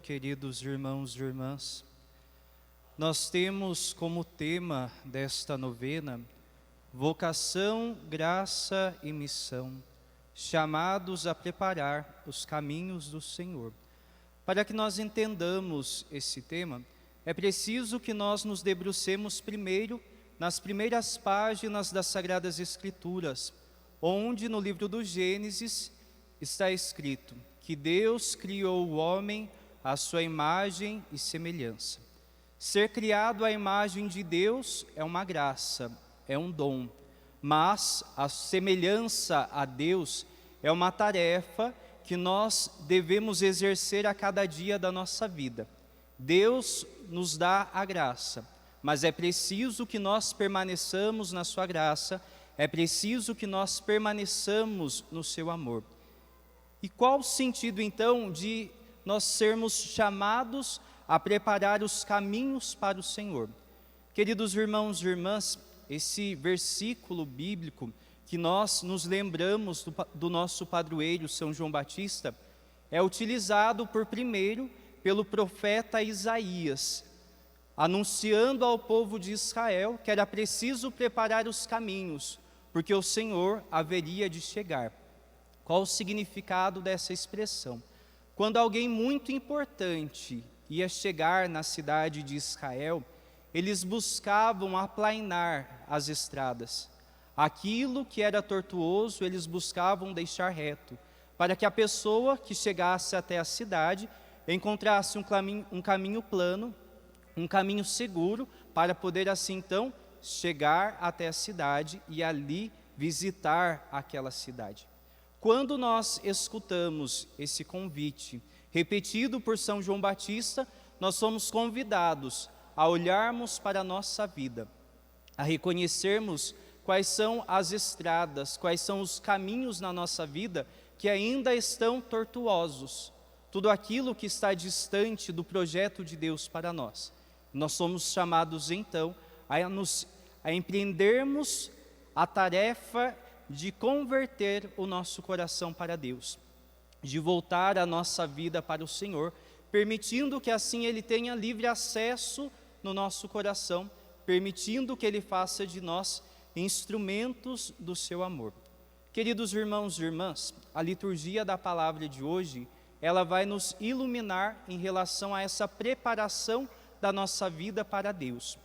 queridos irmãos e irmãs. Nós temos como tema desta novena vocação, graça e missão, chamados a preparar os caminhos do Senhor. Para que nós entendamos esse tema, é preciso que nós nos debrucemos primeiro nas primeiras páginas das Sagradas Escrituras, onde no livro do Gênesis está escrito que Deus criou o homem à sua imagem e semelhança. Ser criado à imagem de Deus é uma graça, é um dom, mas a semelhança a Deus é uma tarefa que nós devemos exercer a cada dia da nossa vida. Deus nos dá a graça, mas é preciso que nós permaneçamos na sua graça, é preciso que nós permaneçamos no seu amor. E qual o sentido então de nós sermos chamados a preparar os caminhos para o Senhor? Queridos irmãos e irmãs, esse versículo bíblico que nós nos lembramos do nosso padroeiro São João Batista é utilizado primeiro pelo profeta Isaías, anunciando ao povo de Israel que era preciso preparar os caminhos, porque o Senhor haveria de chegar. Qual o significado dessa expressão? Quando alguém muito importante ia chegar na cidade de Israel, eles buscavam aplainar as estradas. Aquilo que era tortuoso, eles buscavam deixar reto, para que a pessoa que chegasse até a cidade encontrasse um caminho plano, um caminho seguro, para poder assim então chegar até a cidade e ali visitar aquela cidade. Quando nós escutamos esse convite repetido por São João Batista, nós somos convidados a olharmos para a nossa vida, a reconhecermos quais são as estradas, quais são os caminhos na nossa vida que ainda estão tortuosos, tudo aquilo que está distante do projeto de Deus para nós. Nós somos chamados então a empreendermos a tarefa de converter o nosso coração para Deus, de voltar a nossa vida para o Senhor, permitindo que assim Ele tenha livre acesso no nosso coração, permitindo que Ele faça de nós instrumentos do seu amor. Queridos irmãos e irmãs, a liturgia da palavra de hoje, ela vai nos iluminar em relação a essa preparação da nossa vida para Deus.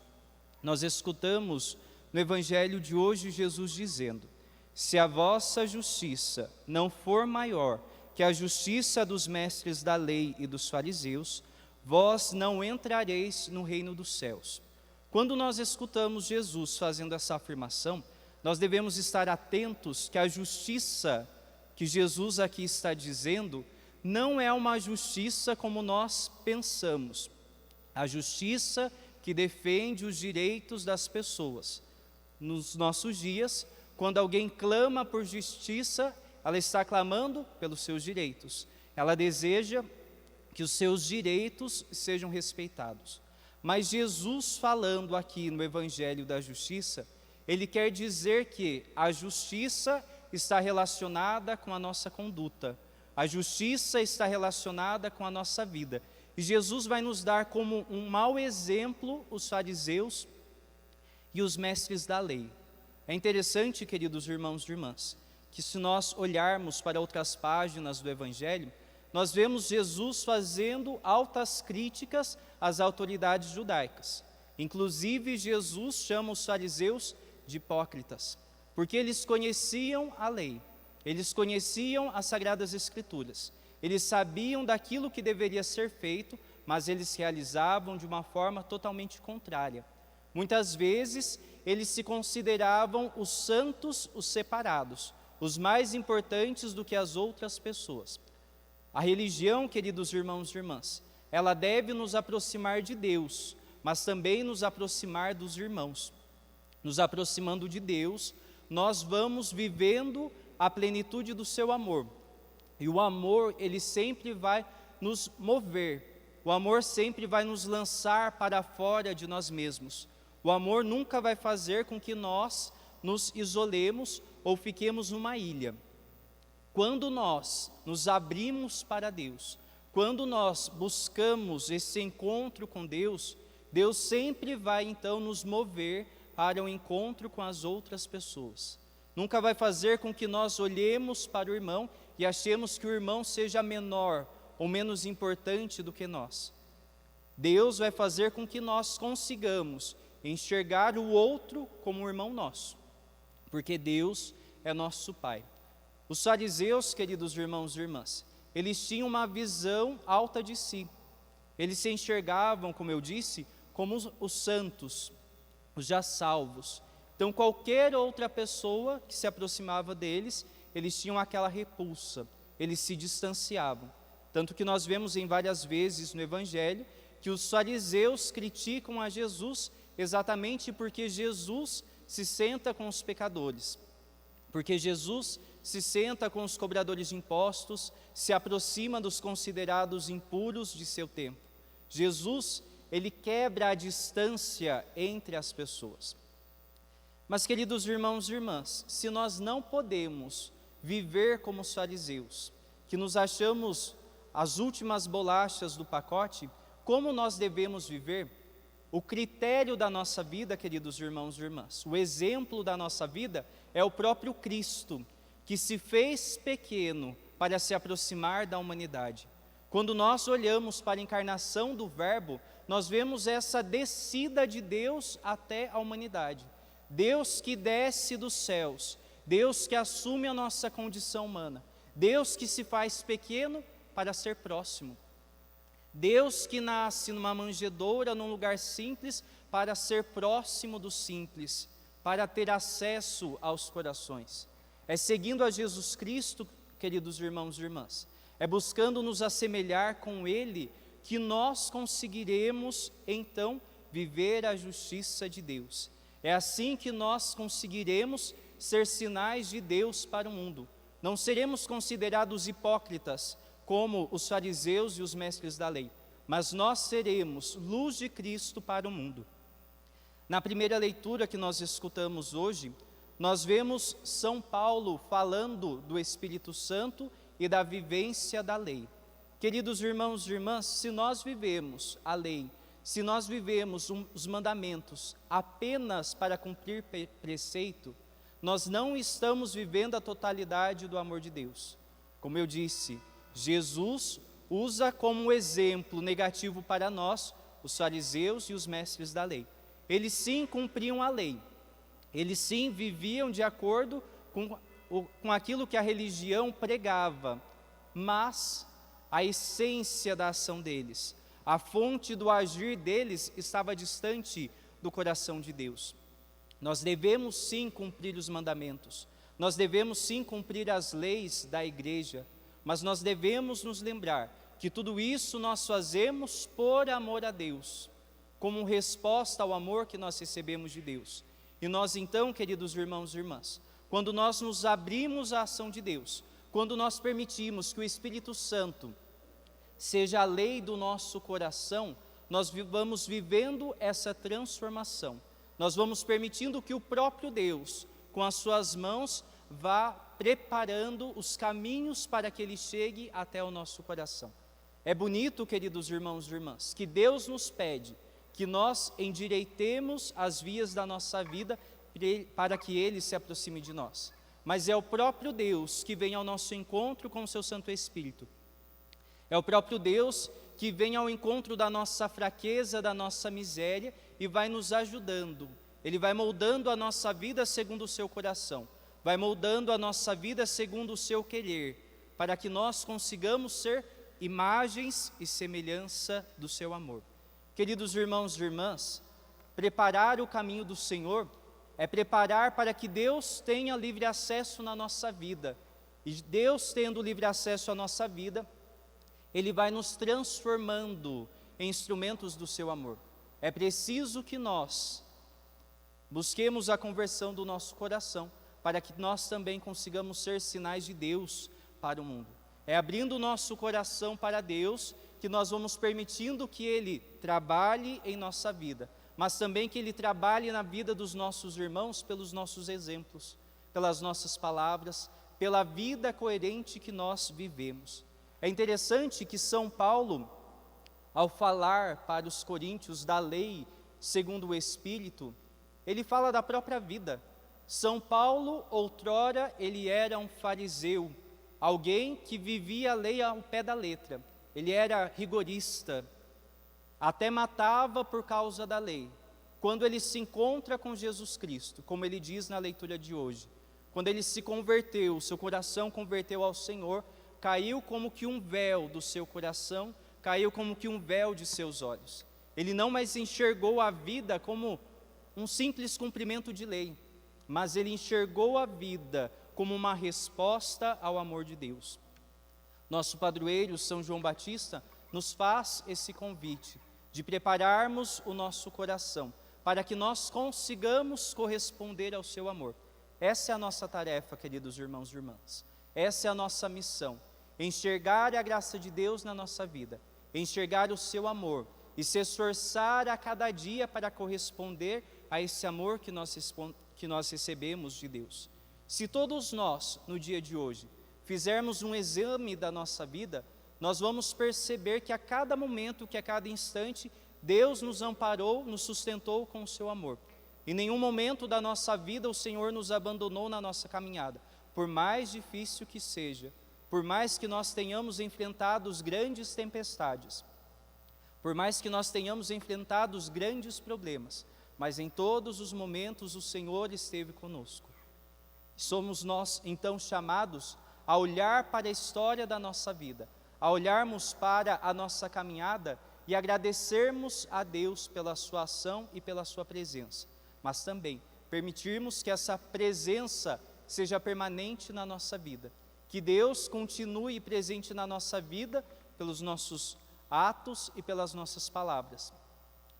Nós escutamos no Evangelho de hoje Jesus dizendo: se a vossa justiça não for maior que a justiça dos mestres da lei e dos fariseus, vós não entrareis no reino dos céus. Quando nós escutamos Jesus fazendo essa afirmação, nós devemos estar atentos que a justiça que Jesus aqui está dizendo não é uma justiça como nós pensamos, a justiça que defende os direitos das pessoas. Nos nossos dias, quando alguém clama por justiça, ela está clamando pelos seus direitos. Ela deseja que os seus direitos sejam respeitados. Mas Jesus, falando aqui no Evangelho da Justiça, Ele quer dizer que a justiça está relacionada com a nossa conduta. A justiça está relacionada com a nossa vida. E Jesus vai nos dar como um mau exemplo os fariseus e os mestres da lei. É interessante, queridos irmãos e irmãs, que se nós olharmos para outras páginas do Evangelho, nós vemos Jesus fazendo altas críticas às autoridades judaicas. Inclusive, Jesus chama os fariseus de hipócritas, porque eles conheciam a lei, eles conheciam as Sagradas Escrituras, eles sabiam daquilo que deveria ser feito, mas eles realizavam de uma forma totalmente contrária. Muitas vezes, eles se consideravam os santos, os separados, os mais importantes do que as outras pessoas. A religião, queridos irmãos e irmãs, ela deve nos aproximar de Deus, mas também nos aproximar dos irmãos. Nos aproximando de Deus, nós vamos vivendo a plenitude do seu amor. E o amor, ele sempre vai nos mover. O amor sempre vai nos lançar para fora de nós mesmos. O amor nunca vai fazer com que nós nos isolemos ou fiquemos numa ilha. Quando nós nos abrimos para Deus, Quando nós buscamos esse encontro com Deus, Deus sempre vai então nos mover para o encontro com as outras pessoas. Nunca vai fazer com que nós olhemos para o irmão e achemos que o irmão seja menor ou menos importante do que nós. Deus vai fazer com que nós consigamos enxergar o outro como um irmão nosso, porque Deus é nosso Pai. Os fariseus, queridos irmãos e irmãs, eles tinham uma visão alta de si. Eles se enxergavam, como eu disse, como os santos, os já salvos. Então, qualquer outra pessoa que se aproximava deles, eles tinham aquela repulsa, eles se distanciavam. Tanto que nós vemos em várias vezes no Evangelho que os fariseus criticam a Jesus exatamente porque Jesus se senta com os pecadores, porque Jesus se senta com os cobradores de impostos, se aproxima dos considerados impuros de seu tempo. Jesus, ele quebra a distância entre as pessoas. Mas, queridos irmãos e irmãs, se nós não podemos viver como os fariseus, que nos achamos as últimas bolachas do pacote, como nós devemos viver? O critério da nossa vida, queridos irmãos e irmãs, o exemplo da nossa vida é o próprio Cristo, que se fez pequeno para se aproximar da humanidade. Quando nós olhamos para a encarnação do Verbo, nós vemos essa descida de Deus até a humanidade. Deus que desce dos céus, Deus que assume a nossa condição humana, Deus que se faz pequeno para ser próximo. Deus que nasce numa manjedoura, num lugar simples, para ser próximo do simples, para ter acesso aos corações. É seguindo a Jesus Cristo, queridos irmãos e irmãs, é buscando nos assemelhar com Ele, que nós conseguiremos, então, viver a justiça de Deus. É assim que nós conseguiremos ser sinais de Deus para o mundo. Não seremos considerados hipócritas, como os fariseus e os mestres da lei, mas nós seremos luz de Cristo para o mundo. Na primeira leitura que nós escutamos hoje, nós vemos São Paulo falando do Espírito Santo e da vivência da lei. Queridos irmãos e irmãs, se nós vivemos a lei, se nós vivemos os mandamentos apenas para cumprir preceito, nós não estamos vivendo a totalidade do amor de Deus. Como eu disse, Jesus usa como exemplo negativo para nós os fariseus e os mestres da lei. Eles sim cumpriam a lei, eles sim viviam de acordo com aquilo que a religião pregava, mas a essência da ação deles, a fonte do agir deles estava distante do coração de Deus. Nós devemos sim cumprir os mandamentos, nós devemos sim cumprir as leis da igreja, mas nós devemos nos lembrar que tudo isso nós fazemos por amor a Deus, como resposta ao amor que nós recebemos de Deus. E nós então, queridos irmãos e irmãs, quando nós nos abrimos à ação de Deus, quando nós permitimos que o Espírito Santo seja a lei do nosso coração, nós vamos vivendo essa transformação. Nós vamos permitindo que o próprio Deus, com as suas mãos, vá preparando os caminhos para que Ele chegue até o nosso coração. É bonito, queridos irmãos e irmãs, que Deus nos pede que nós endireitemos as vias da nossa vida para que Ele se aproxime de nós. Mas é o próprio Deus que vem ao nosso encontro com o seu Santo Espírito. É o próprio Deus que vem ao encontro da nossa fraqueza, da nossa miséria e vai nos ajudando. Ele vai moldando a nossa vida segundo o seu coração, vai moldando a nossa vida segundo o seu querer, para que nós consigamos ser imagens e semelhança do seu amor. Queridos irmãos e irmãs, preparar o caminho do Senhor é preparar para que Deus tenha livre acesso na nossa vida. E Deus tendo livre acesso à nossa vida, Ele vai nos transformando em instrumentos do seu amor. É preciso que nós busquemos a conversão do nosso coração, para que nós também consigamos ser sinais de Deus para o mundo. É abrindo o nosso coração para Deus que nós vamos permitindo que Ele trabalhe em nossa vida, mas também que Ele trabalhe na vida dos nossos irmãos pelos nossos exemplos, pelas nossas palavras, pela vida coerente que nós vivemos. É interessante que São Paulo, ao falar para os coríntios da lei segundo o Espírito, ele fala da própria vida. São Paulo, outrora, ele era um fariseu, alguém que vivia a lei ao pé da letra. Ele era rigorista, até matava por causa da lei. Quando ele se encontra com Jesus Cristo, como ele diz na leitura de hoje, quando ele se converteu, seu coração converteu ao Senhor, caiu como que um véu do seu coração, caiu como que um véu de seus olhos. Ele não mais enxergou a vida como um simples cumprimento de lei, mas ele enxergou a vida como uma resposta ao amor de Deus. Nosso padroeiro, São João Batista, nos faz esse convite de prepararmos o nosso coração para que nós consigamos corresponder ao seu amor. Essa é a nossa tarefa, queridos irmãos e irmãs. Essa é a nossa missão, enxergar a graça de Deus na nossa vida, enxergar o seu amor e se esforçar a cada dia para corresponder a esse amor que nós recebemos de Deus. Se todos nós, no dia de hoje, fizermos um exame da nossa vida, nós vamos perceber que a cada momento, que a cada instante, Deus nos amparou, nos sustentou com o seu amor. Em nenhum momento da nossa vida o Senhor nos abandonou na nossa caminhada, por mais difícil que seja, por mais que nós tenhamos enfrentado grandes tempestades, por mais que nós tenhamos enfrentado os grandes problemas, mas em todos os momentos o Senhor esteve conosco. Somos nós então chamados a olhar para a história da nossa vida, a olharmos para a nossa caminhada e agradecermos a Deus pela sua ação e pela sua presença, mas também permitirmos que essa presença seja permanente na nossa vida, que Deus continue presente na nossa vida pelos nossos atos e pelas nossas palavras,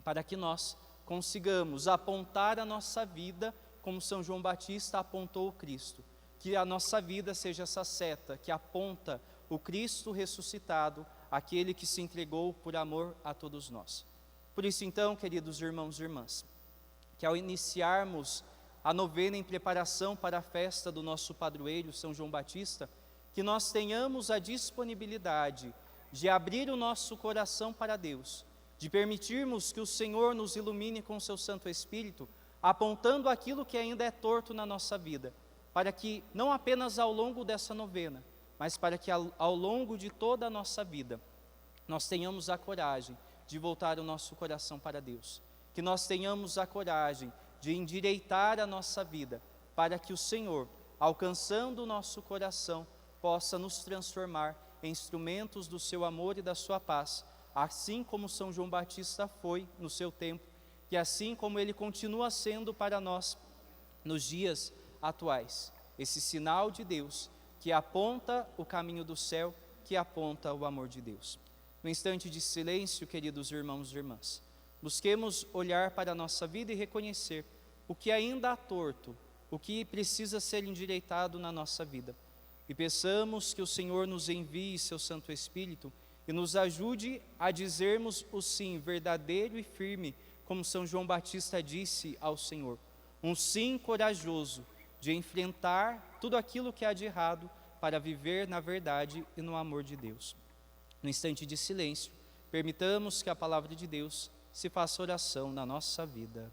para que nós consigamos apontar a nossa vida como São João Batista apontou o Cristo, que a nossa vida seja essa seta que aponta o Cristo ressuscitado, aquele que se entregou por amor a todos nós. Por isso então, queridos irmãos e irmãs, que ao iniciarmos a novena em preparação para a festa do nosso padroeiro São João Batista, que nós tenhamos a disponibilidade de abrir o nosso coração para Deus, de permitirmos que o Senhor nos ilumine com o seu Santo Espírito, apontando aquilo que ainda é torto na nossa vida, para que não apenas ao longo dessa novena, mas para que ao longo de toda a nossa vida, nós tenhamos a coragem de voltar o nosso coração para Deus, que nós tenhamos a coragem de endireitar a nossa vida, para que o Senhor, alcançando o nosso coração, possa nos transformar em instrumentos do seu amor e da sua paz, assim como São João Batista foi no seu tempo, e assim como ele continua sendo para nós nos dias atuais, esse sinal de Deus que aponta o caminho do céu, que aponta o amor de Deus. No instante de silêncio, queridos irmãos e irmãs, busquemos olhar para a nossa vida e reconhecer o que ainda há torto, o que precisa ser endireitado na nossa vida. E peçamos que o Senhor nos envie seu Santo Espírito e nos ajude a dizermos o sim verdadeiro e firme, como São João Batista disse ao Senhor. Um sim corajoso de enfrentar tudo aquilo que há de errado para viver na verdade e no amor de Deus. No instante de silêncio, permitamos que a palavra de Deus se faça oração na nossa vida.